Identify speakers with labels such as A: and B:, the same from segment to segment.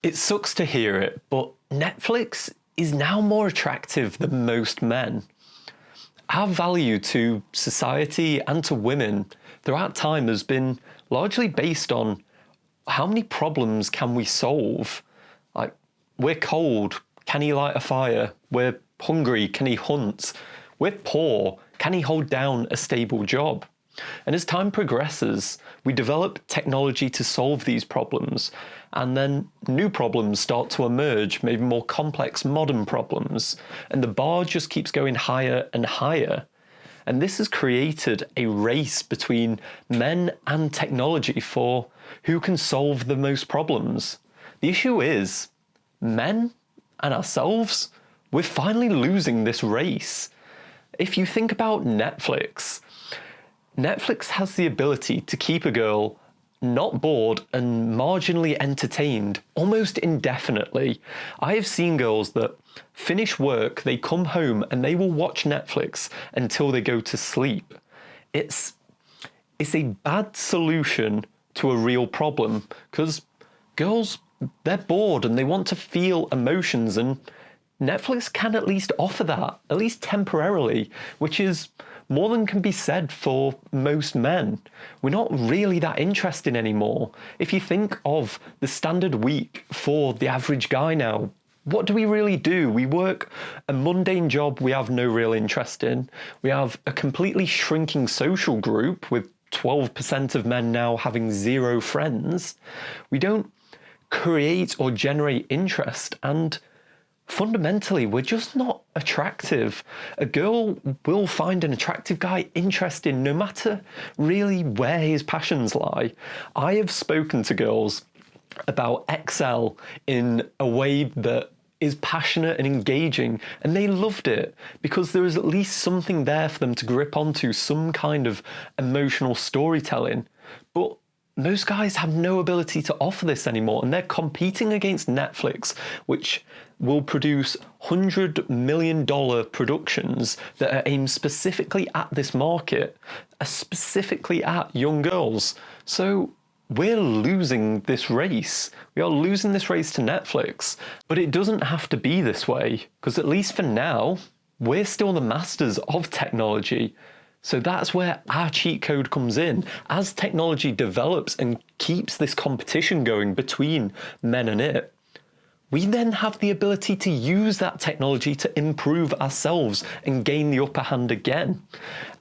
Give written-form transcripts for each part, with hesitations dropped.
A: It sucks to hear it, but Netflix is now more attractive than most men. Our value to society and to women throughout time has been largely based on how many problems can we solve? Like, we're cold, can he light a fire? We're hungry, can he hunt? We're poor, can he hold down a stable job? And as time progresses, we develop technology to solve these problems, and then new problems start to emerge, maybe more complex modern problems, and the bar just keeps going higher and higher. And this has created a race between men and technology for who can solve the most problems. The issue is, men and ourselves, we're finally losing this race. If you think about Netflix has the ability to keep a girl not bored and marginally entertained almost indefinitely. I have seen girls that finish work, they come home and they will watch Netflix until they go to sleep. It's a bad solution to a real problem, because girls, they're bored and they want to feel emotions, and Netflix can at least offer that, at least temporarily, which is more than can be said for most men. We're not really that interested anymore. If you think of the standard week for the average guy now, what do we really do? We work a mundane job we have no real interest in. We have a completely shrinking social group with 12% of men now having 0 friends. We don't create or generate interest, and fundamentally, we're just not attractive. A girl will find an attractive guy interesting no matter really where his passions lie. I have spoken to girls about Excel in a way that is passionate and engaging, and they loved it because there was at least something there for them to grip onto, some kind of emotional storytelling. But most guys have no ability to offer this anymore, and they're competing against Netflix, which will produce $100 million productions that are aimed specifically at this market, specifically at young girls. So we're losing this race. We are losing this race to Netflix. But it doesn't have to be this way, because at least for now, we're still the masters of technology. So that's where our cheat code comes in. As technology develops and keeps this competition going between men and it, we then have the ability to use that technology to improve ourselves and gain the upper hand again.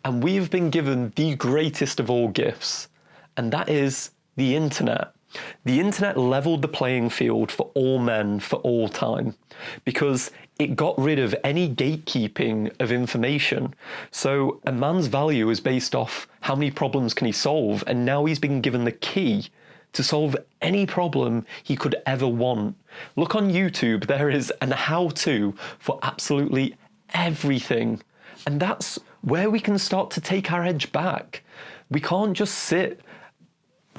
A: And we've been given the greatest of all gifts, and that is the internet. The internet leveled the playing field for all men for all time, because it got rid of any gatekeeping of information. So a man's value is based off how many problems can he solve, and now he's been given the key to solve any problem he could ever want. Look on YouTube, there is an how-to for absolutely everything. And that's where we can start to take our edge back. We can't just sit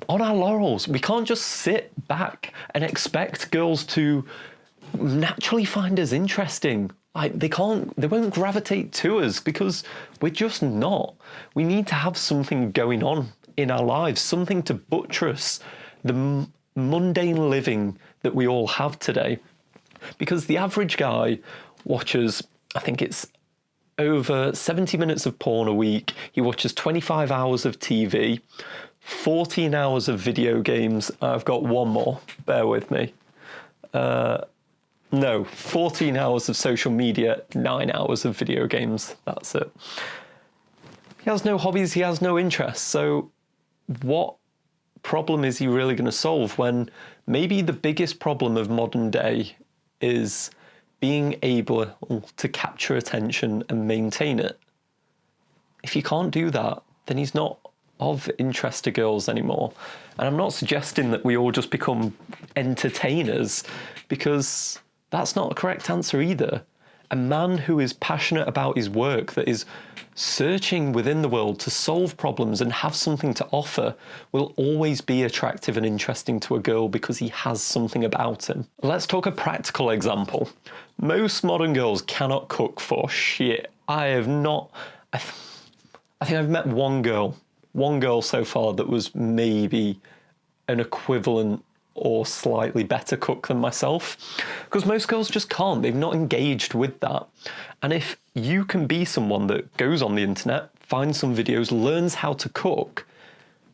A: on our laurels. We can't just sit back and expect girls to naturally find us interesting. They won't gravitate to us because we're just not. We need to have something going on in our lives, something to buttress the mundane living that we all have today. Because the average guy watches, I think it's over 70 minutes of porn a week. He watches 25 hours of TV, 14 hours of video games. I've got one more, bear with me. 14 hours of social media, 9 hours of video games. That's it. He has no hobbies, he has no interests. So what problem is he really going to solve when maybe the biggest problem of modern day is being able to capture attention and maintain it? If he can't do that, then he's not of interest to girls anymore. And I'm not suggesting that we all just become entertainers, because that's not a correct answer either. A man who is passionate about his work, that is searching within the world to solve problems and have something to offer, will always be attractive and interesting to a girl because he has something about him. Let's talk a practical example. Most modern girls cannot cook for shit. I think I've met one girl so far that was maybe an equivalent or slightly better cook than myself, because most girls just can't. They've not engaged with that. And if you can be someone that goes on the internet, finds some videos, learns how to cook,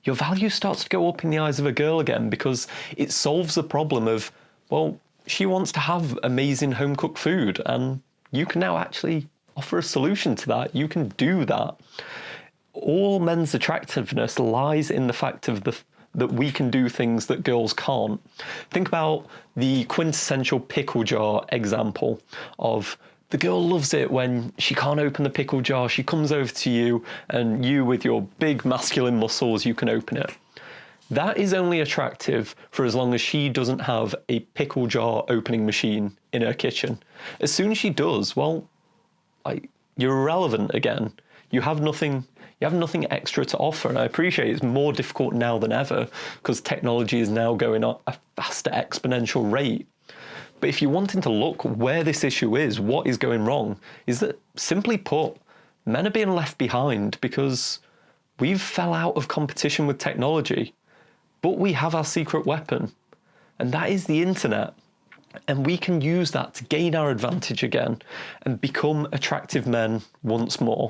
A: your value starts to go up in the eyes of a girl again, because it solves the problem of, well, she wants to have amazing home cooked food, and you can now actually offer a solution to that. You can do that. All men's attractiveness lies in the fact of that we can do things that girls can't. Think about the quintessential pickle jar example of the girl loves it when she can't open the pickle jar. She comes over to you, and you, with your big masculine muscles, you can open it. That is only attractive for as long as she doesn't have a pickle jar opening machine in her kitchen. As soon as she does, well, you're irrelevant again. You have nothing extra to offer. And I appreciate it's more difficult now than ever, because technology is now going at a faster exponential rate. But if you're wanting to look where this issue is, what is going wrong, is that, simply put, men are being left behind because we've fell out of competition with technology. But we have our secret weapon, and that is the internet. And we can use that to gain our advantage again and become attractive men once more.